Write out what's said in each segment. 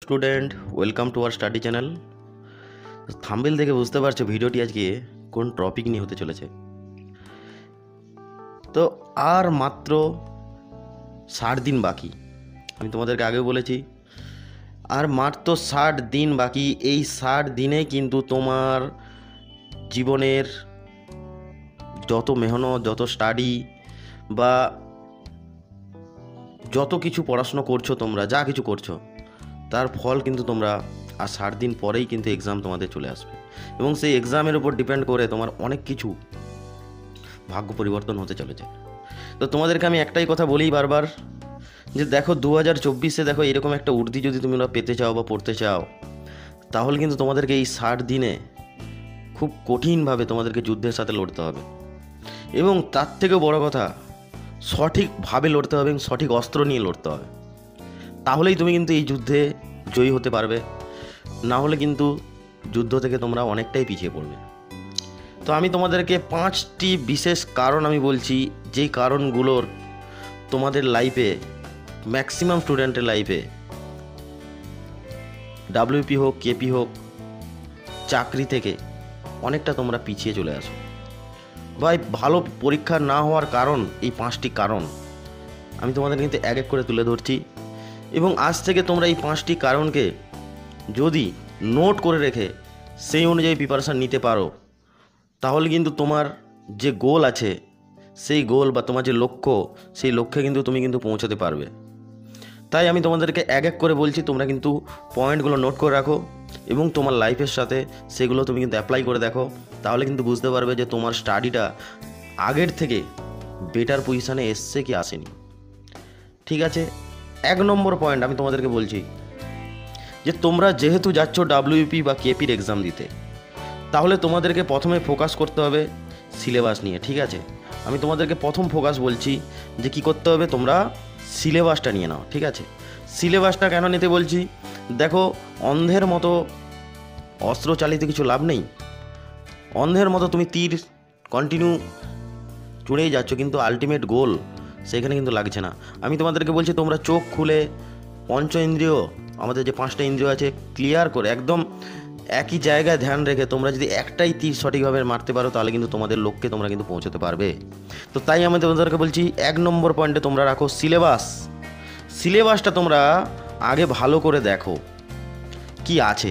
Student, welcome to our study channel. Thumbnail দেখে বুঝতে পারছো ভিডিওটি আজকে কোন টপিক নিয়ে হতে চলেছে। তো আর মাত্র 60 দিন বাকি। আমি তোমাদেরকে আগেও বলেছি আর মাত্র 60 দিন বাকি। এই 60 দিনে কিন্তু তোমার জীবনের যত মেহনত, যত স্টাডি বা যত কিছু পড়াশুনো করছো, তোমরা যা কিছু করছো তার ফল কিন্তু তোমরা আর 60 দিন পরেই কিন্তু এক্সাম তোমাদের চলে আসবে, এবং সেই এক্সামের উপর ডিপেন্ড করে তোমার অনেক কিছু ভাগ্য পরিবর্তন হতে চলেছে। তো তোমাদেরকে আমি একটাই কথা বলি বারবার, যে দেখো 2024-এ দেখো এরকম একটা উর্দি যদি তোমরা পেতে চাও বা পড়তে চাও, তাহলে কিন্তু তোমাদেরকে এই 60 দিনে খুব কঠিনভাবে তোমাদেরকে যুদ্ধের সাথে লড়তে হবে, এবং তার থেকেও বড় কথা সঠিকভাবে লড়তে হবে এবং সঠিক অস্ত্র নিয়ে লড়তে হবে। তাহলেই তুমি কিন্তু এই যুদ্ধে জয়ী হতে পারবে, না হলে কিন্তু যুদ্ধ থেকে তোমরা অনেকটাই পিছিয়ে পড়বে। তো আমি তোমাদেরকে 5টি বিশেষ কারণ আমি বলছি, যেই কারণগুলোর তোমাদের লাইফে, ম্যাক্সিমাম স্টুডেন্টের লাইফে, ডাব্লিউপি হোক, কেপি হোক, চাকরি থেকে অনেকটা তোমরা পিছিয়ে চলে আসো। ভাই, ভালো পরীক্ষা না হওয়ার কারণ এই 5টি কারণ আমি তোমাদের কিন্তু এক এক করে তুলে ধরছি, এবং আজ থেকে তোমরা এই 5টি কারণকে যদি নোট করে রেখে সেই অনুযায়ী প্রিপারেশান নিতে পারো, তাহলে কিন্তু তোমার যে গোল আছে সেই গোল বা তোমার যে লক্ষ্য, সেই লক্ষ্যে কিন্তু তুমি কিন্তু পৌঁছাতে পারবে। তাই আমি তোমাদেরকে এক এক করে বলছি, তোমরা কিন্তু পয়েন্টগুলো নোট করে রাখো এবং তোমার লাইফের সাথে সেগুলো তুমি কিন্তু অ্যাপ্লাই করে দেখো। তাহলে কিন্তু বুঝতে পারবে যে তোমার স্টাডিটা আগের থেকে বেটার পজিশানে এসছে কি আসেনি। ঠিক আছে, 1 নম্বর পয়েন্ট আমি তোমাদেরকে বলছি যে তোমরা যেহেতু যাচ্ছ ডাব্লিউপি বা কেপির এক্সাম দিতে, তাহলে তোমাদেরকে প্রথমে ফোকাস করতে হবে সিলেবাস নিয়ে। ঠিক আছে, আমি তোমাদেরকে প্রথম ফোকাস বলছি যে কি করতে হবে, তোমরা সিলেবাসটা নিয়ে নাও। ঠিক আছে, সিলেবাসটা কেন নিতে বলছি, দেখো অন্ধের মতো অস্ত্র চালিত কিছু লাভ নেই। অন্ধের মতো তুমি তীর কন্টিনিউ চুড়েই যাচ্ছ, কিন্তু আলটিমেট গোল সেখানে কিন্তু লাগছে না। আমি তোমাদেরকে বলছি তোমরা চোখ খুলে পঞ্চ ইন্দ্রিয়, আমাদের যে 5টা ইন্দ্রিয় আছে, ক্লিয়ার করে একদম একই জায়গায় ধ্যান রেখে তোমরা যদি একটাই তীর সঠিকভাবে মারতে পারো, তাহলে কিন্তু তোমাদের লক্ষ্যে তোমরা কিন্তু পৌঁছতে পারবে। তো তাই আমি তোমাদেরকে বলছি 1 নম্বর পয়েন্টে তোমরা রাখো সিলেবাস। সিলেবাসটা তোমরা আগে ভালো করে দেখো কি আছে।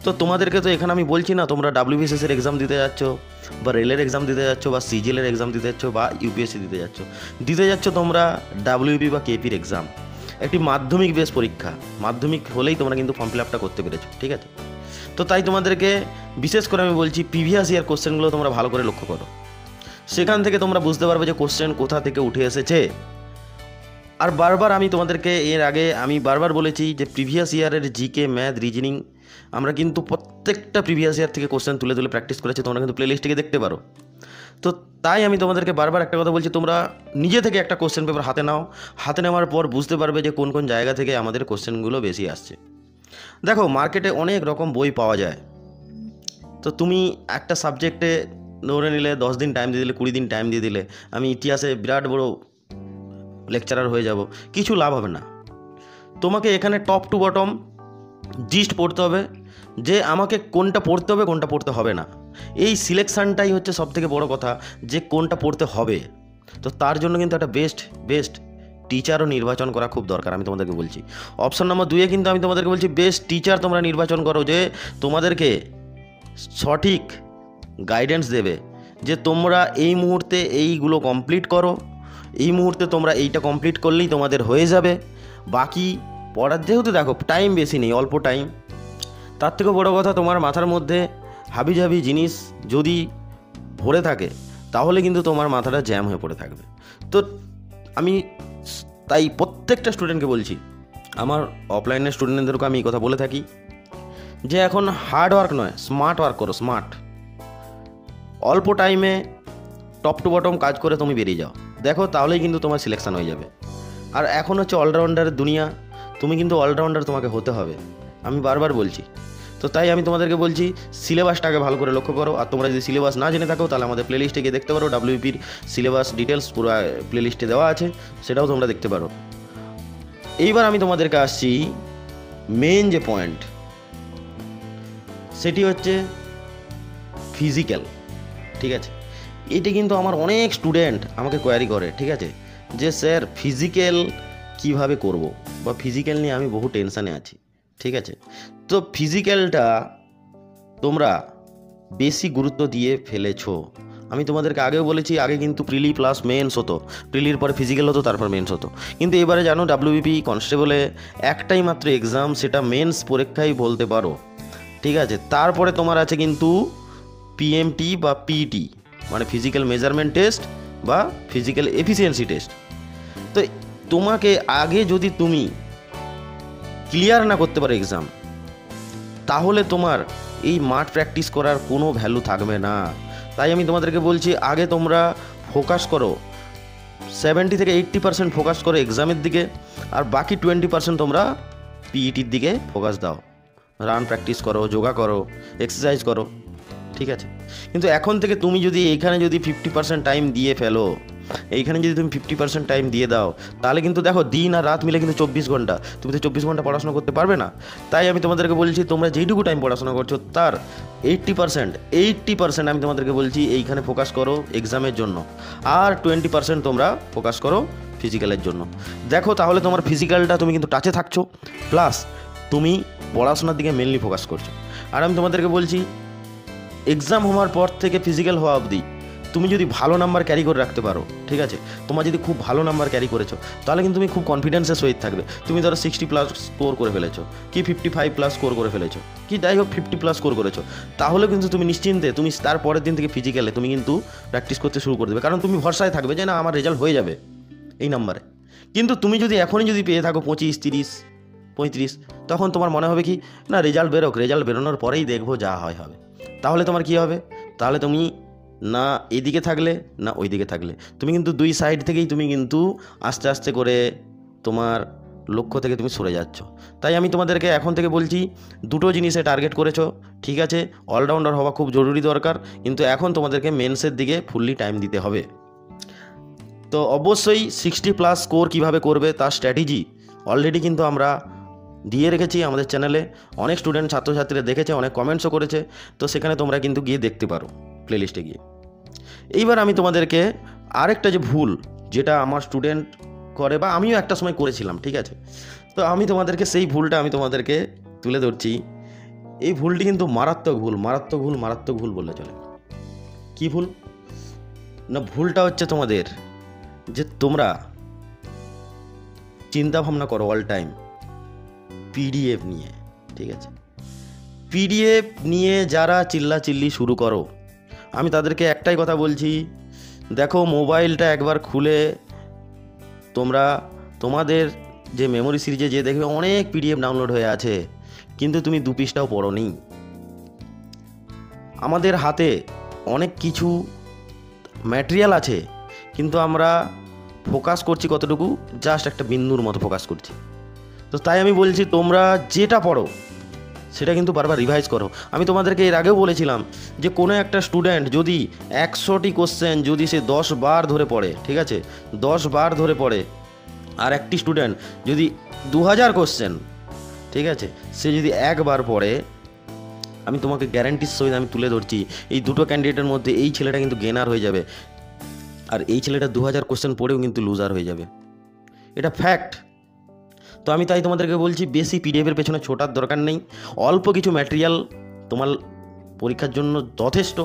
তো তোমাদেরকে তো এখানে আমি বলছি না তোমরা ডাব্লিউবিসিএসের এক্সাম দিতে যাচ্ছ, বা রেলের এক্সাম দিতে যাচ্ছ, বা সিজিএলের এক্সাম দিতে যাচ্ছ, বা ইউপিএসসি দিতে যাচ্ছ তোমরা ডাব্লিউপি বা কেপির এক্সাম। একটি মাধ্যমিক বেস পরীক্ষা, মাধ্যমিক হলেই তোমরা কিন্তু ফর্ম ফিল আপটা করতে পেরেছো। ঠিক আছে, তো তাই তোমাদেরকে বিশেষ করে আমি বলছি প্রিভিয়াস ইয়ার কোশ্চেনগুলো তোমরা ভালো করে লক্ষ্য করো। সেখান থেকে তোমরা বুঝতে পারবে যে কোশ্চেন কোথা থেকে উঠে এসেছে। আর বারবার আমি তোমাদেরকে এর আগে আমি বারবার বলেছি যে প্রিভিয়াস ইয়ারের জিকে, ম্যাথ, রিজনিং আমরা কিন্তু প্রত্যেকটা প্রিভিয়াস ইয়ার থেকে কোশ্চেন তুলে তুলে প্র্যাকটিস করেছি, তোমরা কিন্তু প্লেলিস্টে দেখতে পারো। তো তাই আমি তোমাদেরকে বারবার একটা কথা বলছি, তোমরা নিজে থেকে একটা কোশ্চেন পেপার হাতে নাও। হাতে নেওয়ার পর বুঝতে পারবে যে কোন কোন জায়গা থেকে আমাদের কোশ্চেনগুলো বেশি আসছে। দেখো মার্কেটে অনেক রকম বই পাওয়া যায়, তো তুমি একটা সাবজেক্টে ধরে নিলে 10 দিন টাইম দিয়ে দিলে, 20 দিন টাইম দিয়ে দিলে আমি ইতিহাসে বিরাট বড় লেকচারার হয়ে যাব, কিছু লাভ হবে না। তোমাকে এখানে টপ টু বটম জিস্ট পড়তে হবে, যে আমাকে কোনটা পড়তে হবে কোনটা পড়তে হবে না। এই সিলেকশানটাই হচ্ছে সবথেকে বড় কথা, যে কোনটা পড়তে হবে। তো তার জন্য কিন্তু একটা বেস্ট টিচারও নির্বাচন করা খুব দরকার। আমি তোমাদেরকে বলছি অপশন নম্বর 2-এ কিন্তু আমি তোমাদেরকে বলছি বেস্ট টিচার তোমরা নির্বাচন করো, যে তোমাদেরকে সঠিক গাইডেন্স দেবে যে তোমরা এই মুহূর্তে এইগুলো কমপ্লিট করো, এই মুহূর্তে তোমরা এইটা কমপ্লিট করলেই তোমাদের হয়ে যাবে। বাকি পড়ার যেহেতু দেখো টাইম বেশি নেই, অল্প টাইম, তার থেকেও বড় কথা তোমার মাথার মধ্যে হাবিজাবি জিনিস যদি ভরে থাকে, তাহলে কিন্তু তোমার মাথাটা জ্যাম হয়ে পড়ে থাকবে। তো আমি তাই প্রত্যেকটা স্টুডেন্টকে বলছি, আমার অফলাইনের স্টুডেন্টদেরকে আমি এই কথা বলে থাকি যে এখন হার্ড ওয়ার্ক নয়, স্মার্ট ওয়ার্ক করো। স্মার্ট, অল্প টাইমে টপ টু বটম কাজ করে তুমি বেরিয়ে যাও, দেখো তাহলেই কিন্তু তোমার সিলেকশান হয়ে যাবে। আর এখন হচ্ছে অলরাউন্ডারের দুনিয়া, তুমি কিন্তু অলরাউন্ডার তোমাকে হতে হবে, আমি বারবার বলছি। তো তাই আমি তোমাদেরকে বলছি সিলেবাসটাকে ভালো করে লক্ষ্য করো। আর তোমরা যদি সিলেবাস না জেনে থাকো, তাহলে আমাদের প্লেলিস্টে গিয়ে দেখতে পারো, ডাব্লিউপির সিলেবাস ডিটেলস পুরো প্লেলিস্টে দেওয়া আছে, সেটাও তোমরা দেখতে পারো। এইবার আমি তোমাদেরকে আসছি মেন যে পয়েন্ট সেটি হচ্ছে ফিজিক্যাল। ঠিক আছে, এটা কিন্তু আমার অনেক স্টুডেন্ট আমাকে কোয়ারি করে, ঠিক আছে, যে স্যার ফিজিক্যাল কিভাবে করব, বা ফিজিক্যাল নিয়ে আমি বহু টেনশানে আছি। ঠিক আছে, তো ফিজিক্যালটা তোমরা বেশি গুরুত্ব দিয়ে ফেলেছো। আমি তোমাদেরকে আগেও বলেছি, আগে কিন্তু প্রিলি প্লাস মেন্স হতো, প্রিলির পরে ফিজিক্যাল হতো, তারপর মেন্স হতো। কিন্তু এবারে জানো ডাব্লিউবিপি কনস্টেবলে একটাই মাত্র এক্সাম, সেটা মেন্স পরীক্ষাই বলতে পারো। ঠিক আছে, তারপরে তোমার আছে কিন্তু পিএমটি বা পিটি, মানে ফিজিক্যাল মেজারমেন্ট টেস্ট বা ফিজিক্যাল এফিসিয়েন্সি টেস্ট। তো তোমাকে আগে যদি তুমি ক্লিয়ার না করতে পারো এক্সাম, তাহলে তোমার এই মাঠ প্র্যাকটিস করার কোনো ভ্যালু থাকবে না। তাই আমি তোমাদেরকে বলছি, আগে তোমরা ফোকাস করো 70 থেকে 80% ফোকাস করো এক্সামের দিকে, আর বাকি 20% তোমরা পিইটির দিকে ফোকাস দাও। রান প্র্যাকটিস করো, যোগা করো, এক্সারসাইজ করো। ঠিক আছে, কিন্তু এখন থেকে তুমি যদি এইখানে যদি 50% টাইম দিয়ে ফেলো, এইখানে যদি তুমি 50% টাইম দিয়ে দাও, তাহলে কিন্তু দেখো দিন আর রাত মিলে কিন্তু 24 ঘন্টা, তুমি তো 24 ঘন্টা পড়াশোনা করতে পারবে না। তাই আমি তোমাদেরকে বলছি, তোমরা যেইটুকু টাইম পড়াশোনা করছো তার 80% আমি তোমাদেরকে বলছি এইখানে ফোকাস করো এক্সামের জন্য, আর 20% তোমরা ফোকাস করো ফিজিক্যালের জন্য। দেখো তাহলে তোমার ফিজিক্যালটা তুমি কিন্তু টাচে থাকছো, প্লাস তুমি পড়াশোনার দিকে মেনলি ফোকাস করছো। আর আমি তোমাদেরকে বলছি, এক্সাম হওয়ার পর থেকে ফিজিক্যাল হওয়া অবধি তুমি যদি ভালো নাম্বার ক্যারি করে রাখতে পারো, ঠিক আছে, তোমার যদি খুব ভালো নাম্বার ক্যারি করেছো, তাহলে কিন্তু তুমি খুব কনফিডেন্সের সহিত থাকবে। তুমি ধরো 60+ স্কোর করে ফেলেছো, কি 55+ স্কোর করে ফেলেছো, কি যাই হোক 50+ স্কোর করেছো, তাহলে কিন্তু তুমি নিশ্চিন্তে তুমি তার পরের দিন থেকে ফিজিক্যালে তুমি কিন্তু প্র্যাকটিস করতে শুরু করে দেবে, কারণ তুমি ভরসায় থাকবে যে না আমার রেজাল্ট হয়ে যাবে এই নাম্বারে। কিন্তু তুমি যদি এখনই যদি পেয়ে থাকো 25, 30, 35, তখন তোমার মনে হবে কি না রেজাল্ট বেরোক, রেজাল্ট বেরোনোর পরেই দেখবো যা হয় হবে। তাহলে তোমার কি হবে, তাহলে তুমি না এদিকে থাকলে না ওই দিকে থাকলে, তুমি কিন্তু দুই সাইড থেকেই তুমি কিন্তু আস্তে আস্তে করে তোমার লক্ষ্য থেকে তুমি সরে যাচ্ছ। তাই আমি তোমাদেরকে এখন থেকে বলছি, দুটো জিনিসে টার্গেট করেছো, ঠিক আছে, অলরাউন্ডার হওয়া খুব জরুরি দরকার, কিন্তু এখন তোমাদেরকে মেন্সের দিকে ফুললি টাইম দিতে হবে। তো অবশ্যই 60+ স্কোর কীভাবে করবে তার স্ট্র্যাটেজি অলরেডি কিন্তু আমরা দিয়ে রেখেছি আমাদের চ্যানেলে। অনেক স্টুডেন্ট ছাত্রছাত্রীরা দেখেছে, অনেক কমেন্টসও করেছে, তো সেখানে তোমরা কিন্তু গিয়ে দেখতে পারো প্লেলিস্টে গিয়ে। এইবার আমি তোমাদেরকে আরেকটা যে ভুল যেটা আমার স্টুডেন্ট করে বা আমিও একটা সময় করেছিলাম, ঠিক আছে, তো আমি তোমাদেরকে সেই ভুলটা আমি তোমাদেরকে তুলে ধরছি। এই ভুলটি কিন্তু মারাত্মক ভুল, মারাত্মক ভুল, মারাত্মক ভুল বললে চলে। কী ভুল না, ভুলটা হচ্ছে তোমাদের যে তোমরা চিন্তা ভাবনা করো অল টাইম পিডিএফ নিয়ে। ঠিক আছে, পিডিএফ নিয়ে যারা চিল্লাচিল্লি শুরু করো, আমি তাদেরকে একটাই কথা বলছি, দেখো মোবাইলটা একবার খুলে তোমরা তোমাদের যে মেমোরি সিরিজে যে দেখবে অনেক পিডিএফ ডাউনলোড হয়ে আছে, কিন্তু তুমি 2 পৃষ্ঠাও পড়োনি। আমাদের হাতে অনেক কিছু ম্যাটেরিয়াল আছে, কিন্তু আমরা ফোকাস করছি কতটুকু, জাস্ট একটা বিন্দুর মতো ফোকাস করছি। তো তাই আমি বলছি, তোমরা যেটা পড়ো সেটা কিন্তু বারবার রিভাইজ করো। আমি তোমাদেরকে এর আগেও বলেছিলাম যে কোনো একটা স্টুডেন্ট যদি 100টি কোশ্চেন যদি সে 10 বার ধরে পড়ে, ঠিক আছে, 10 বার ধরে পড়ে, আর একটি স্টুডেন্ট যদি 2000 কোশ্চেন, ঠিক আছে, সে যদি একবার পড়ে, আমি তোমাকে গ্যারান্টির সহিত আমি তুলে ধরছি, এই দুটো ক্যান্ডিডেটের মধ্যে এই ছেলেটা কিন্তু গেনার হয়ে যাবে, আর এই ছেলেটা 2000 কোশ্চেন পড়েও কিন্তু লুজার হয়ে যাবে। এটা ফ্যাক্ট। তো আমি তাই তোমাদেরকে বলছি, বেশি পিডিএফের পেছনে ছোটার দরকার নেই, অল্প কিছু ম্যাটেরিয়াল তোমার পরীক্ষার জন্য যথেষ্ট।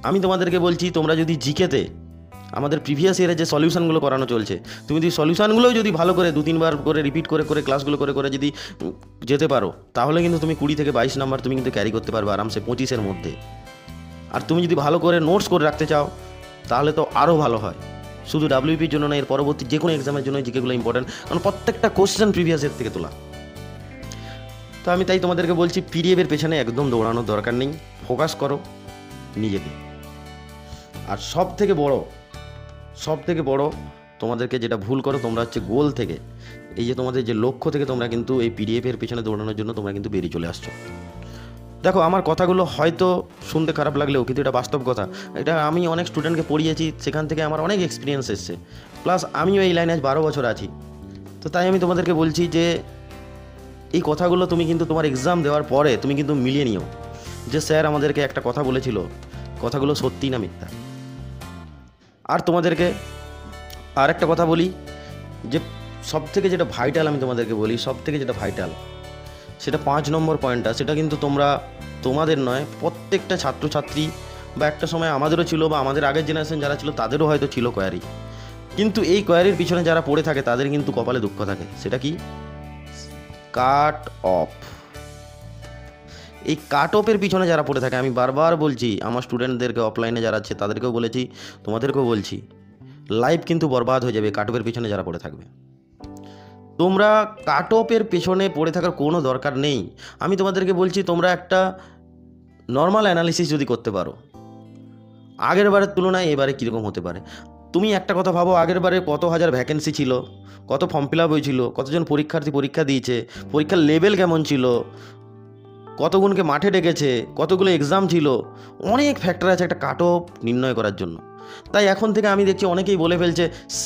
আমি তোমাদেরকে বলছি, তোমরা যদি জিকেতে আমাদের প্রিভিয়াস ইয়ারে যে সলিউশনগুলো করানো চলছে, তুমি যদি সলিউশনগুলোও যদি ভালো করে 2-3 বার করে রিপিট করে করে ক্লাসগুলো করে করে যদি যেতে পারো, তাহলে কিন্তু তুমি 20 থেকে 22 নাম্বার তুমি কিন্তু ক্যারি করতে পারবে আরামসে 25-এর মধ্যে। আর তুমি যদি ভালো করে নোটস করে রাখতে চাও, তাহলে তো আরও ভালো হয়। শুধু ডাব্লিউপির জন্য না, এর পরবর্তী যে কোনো এক্সামের জন্য জিকেগুলো ইম্পর্টেন্ট, কারণ প্রত্যেকটা কোশ্চেন প্রিভিয়াস ইয়ার থেকে তোলা। তো আমি তাই তোমাদেরকে বলছি, পিডিএফের পেছনে একদম দৌড়ানোর দরকার নেই, ফোকাস করো নিজেকে। আর সব থেকে বড় তোমাদেরকে যেটা ভুল করো তোমরা হচ্ছে গোল থেকে, এই যে তোমাদের যে লক্ষ্য থেকে তোমরা কিন্তু এই পিডিএফের পেছনে দৌড়ানোর জন্য তোমরা কিন্তু বেরিয়ে চলে আসছো। দেখো আমার কথাগুলো হয়তো শুনতে খারাপ লাগলেও কিন্তু এটা বাস্তব কথা। এটা আমি অনেক স্টুডেন্টকে পড়িয়েছি, সেখান থেকে আমার অনেক এক্সপিরিয়েন্স এসছে, প্লাস আমিও এই লাইনে আজ 12 বছর আছি। তো তাই আমি তোমাদেরকে বলছি যে এই কথাগুলো তুমি কিন্তু তোমার এক্সাম দেওয়ার পরে তুমি কিন্তু মিলিয়ে নিও যে স্যার আমাদেরকে একটা কথা বলেছিল, কথাগুলো সত্যি না মিথ্যা। আর তোমাদেরকে আর একটা কথা বলি, যে সবথেকে যেটা ভাইটাল আমি তোমাদেরকে বলি, সবথেকে যেটা ভাইটাল সেটা 5 নম্বর পয়েন্টটা, সেটা কিন্তু তোমাদের নয়, প্রত্যেকটা ছাত্রছাত্রী বা একটা সময় আমাদেরও ছিল বা আমাদের আগের জেনারেশন যারা ছিল তাদেরও হয়তো ছিল কোয়ারি, কিন্তু এই কোয়ারির পিছনে যারা পড়ে থাকে তাদের কিন্তু কপালে দুঃখ থাকে। সেটা কি? Cut off. এই কাট অফের পিছনে যারা পড়ে থাকে, আমি বারবার বলছি আমার স্টুডেন্টদেরকে, অফলাইনে যারা আছে তাদেরকেও বলেছি, তোমাদেরকেও বলছি, লাইফ কিন্তু বরবাদ হয়ে যাবে কাট অফের পিছনে যারা পড়ে থাকবে। তোমরা কাট অফের পেছনে পড়ে থাকার কোনো দরকার নেই। আমি তোমাদেরকে বলছি তোমরা একটা নর্মাল অ্যানালিসিস যদি করতে পারো, আগের বারের তুলনায় এবারে কীরকম হতে পারে। তুমি একটা কথা ভাবো, আগের বারে কত হাজার ভ্যাকেন্সি ছিল, কত ফর্ম ফিল আপ হয়েছিল, কতজন পরীক্ষার্থী পরীক্ষা দিয়েছে, পরীক্ষার লেভেল কেমন ছিল, কতগুণকে মাঠে ডেকেছে, কতগুলো এক্সাম ছিল, অনেক ফ্যাক্টর আছে একটা কাট অফ নির্ণয় করার জন্য। তাই এখন থেকে আমি দেখছি অনেকেই বলে ফেলছে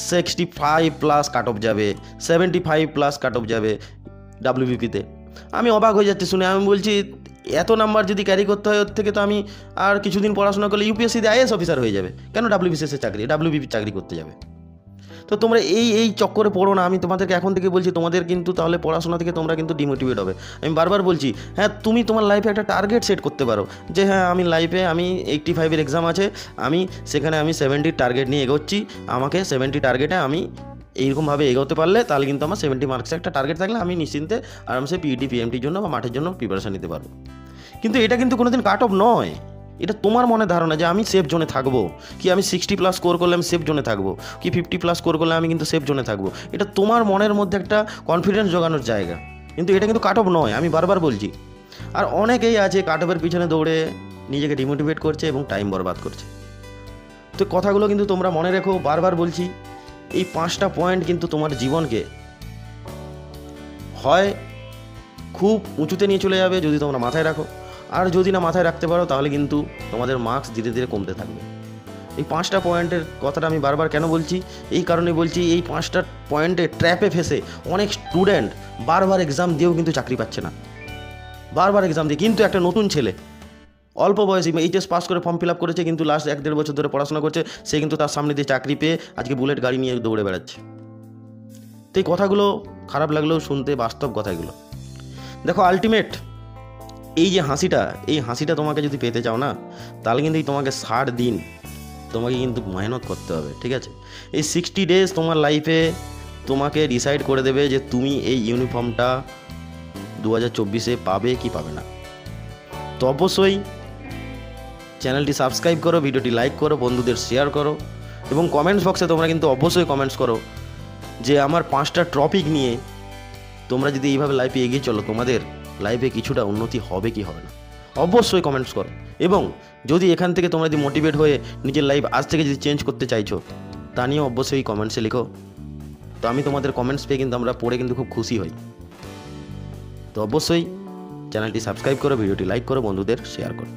65+ কাট অফ যাবে, 75+ কাট অফ যাবে ডাব্লিউবিপিতে। আমি অবাক হয়ে যাচ্ছি শুনে। আমি বলছি এত নাম্বার যদি ক্যারি করতে হয় ওর থেকে তো আমি আর কিছুদিন পড়াশোনা করলে ইউপিএসসিতে আইএস অফিসার হয়ে যাবে, কেন ডাব্লিউবিসিএসের চাকরি, ডাব্লিউবিপির চাকরি করতে যাবে? তো তোমরা এই চক্করে পড়ো না। আমি তোমাদেরকে এখন থেকে বলছি, তোমাদের কিন্তু তাহলে পড়াশোনা থেকে তোমরা কিন্তু ডিমোটিভেট হবে। আমি বারবার বলছি, হ্যাঁ তুমি তোমার লাইফে একটা টার্গেট সেট করতে পারো যে হ্যাঁ আমি লাইফে 85-এর এক্সাম আছে, সেখানে আমি 70 টার্গেট নিয়ে এগোচ্ছি, আমাকে 70 টার্গেটে আমি এইরকমভাবে এগোতে পারলে তাহলে কিন্তু আমার 70 মার্কসের একটা টার্গেট থাকলে আমি নিশ্চিন্তে আরামসে পিইটি পিএমটির জন্য বা মাঠের জন্য প্রিপারেশন নিতে পারবো। কিন্তু এটা কিন্তু কোনোদিন কাট অফ নয়। এটা তোমার মনে ধারণা যে আমি সেফ জোনে থাকবো, কি আমি 60+ স্কোর করলে আমি সেফ জোনে থাকবো, কি 50+ স্কোর করলে আমি কিন্তু সেফ জোনে থাকবো। এটা তোমার মনের মধ্যে একটা কনফিডেন্স জোগানোর জায়গা, কিন্তু এটা কিন্তু কাট অফ নয়, আমি বারবার বলছি। আর অনেকেই আছে কাট অফের পিছনে দৌড়ে নিজেকে ডিমোটিভেট করছে এবং টাইম বরবাদ করছে। তো কথাগুলো কিন্তু তোমরা মনে রেখো, বারবার বলছি, এই 5টা পয়েন্ট কিন্তু তোমার জীবনকে হয় খুব উঁচুতে নিয়ে চলে যাবে যদি তোমরা মাথায় রাখো, আর যদি না মাথায় রাখতে পারো তাহলে কিন্তু তোমাদের মার্কস ধীরে ধীরে কমতে থাকবে। এই 5টা পয়েন্টের কথাটা আমি বারবার কেন বলছি, এই কারণে বলছি, এই 5টা পয়েন্টে ট্র্যাপে ফেসে অনেক স্টুডেন্ট বারবার এক্সাম দিয়েও কিন্তু চাকরি পাচ্ছে না, বারবার এক্সাম দিয়ে। কিন্তু একটা নতুন ছেলে অল্প বয়সী এইচএস পাস করে ফর্ম ফিল আপ করেছে, কিন্তু লাস্ট 1-1.5 বছর ধরে পড়াশোনা করছে, সে কিন্তু তার সামনে দিয়ে চাকরি পেয়ে আজকে বুলেট গাড়ি নিয়ে দৌড়ে বেড়াচ্ছে। তো এই কথাগুলো খারাপ লাগলেও শুনতে বাস্তব কথা এগুলো। দেখো আলটিমেট এই যে এই হাসিটা তোমাকে যদি পেতে চাও না, তাহলে কিন্তু তোমাকে 60 দিন তোমাকে কিন্তু মেহনত করতে হবে, ঠিক আছে? এই 60 ডেজ তোমার লাইফে তোমাকে ডিসাইড করে দেবে যে তুমি এই ইউনিফর্মটা 2024-এ পাবে কি পাবে না। তো অবশ্যই চ্যানেলটি সাবস্ক্রাইব করো, ভিডিওটি লাইক করো, বন্ধুদের শেয়ার করো, এবং কমেন্টস বক্সে তোমরা কিন্তু অবশ্যই কমেন্টস করো যে আমার 5টা টপিক নিয়ে তোমরা যদি এইভাবে লাইফে এগিয়ে চলো তোমাদের লাইফে কিছুটা উন্নতি হবে কি হবে না, অবশ্যই কমেন্টস করো। এবং যদি এখান থেকে তোমরা যদি মোটিভেট হয়ে নিজের লাইফ আজ থেকে যদি চেঞ্জ করতে চাইছো, তা নিয়েও অবশ্যই কমেন্টসে লিখো। তো আমি তোমাদের কমেন্টস পেয়ে কিন্তু আমরা পড়ে কিন্তু খুব খুশি হই। তো অবশ্যই চ্যানেলটি সাবস্ক্রাইব করো, ভিডিওটি লাইক করো, বন্ধুদের শেয়ার করো।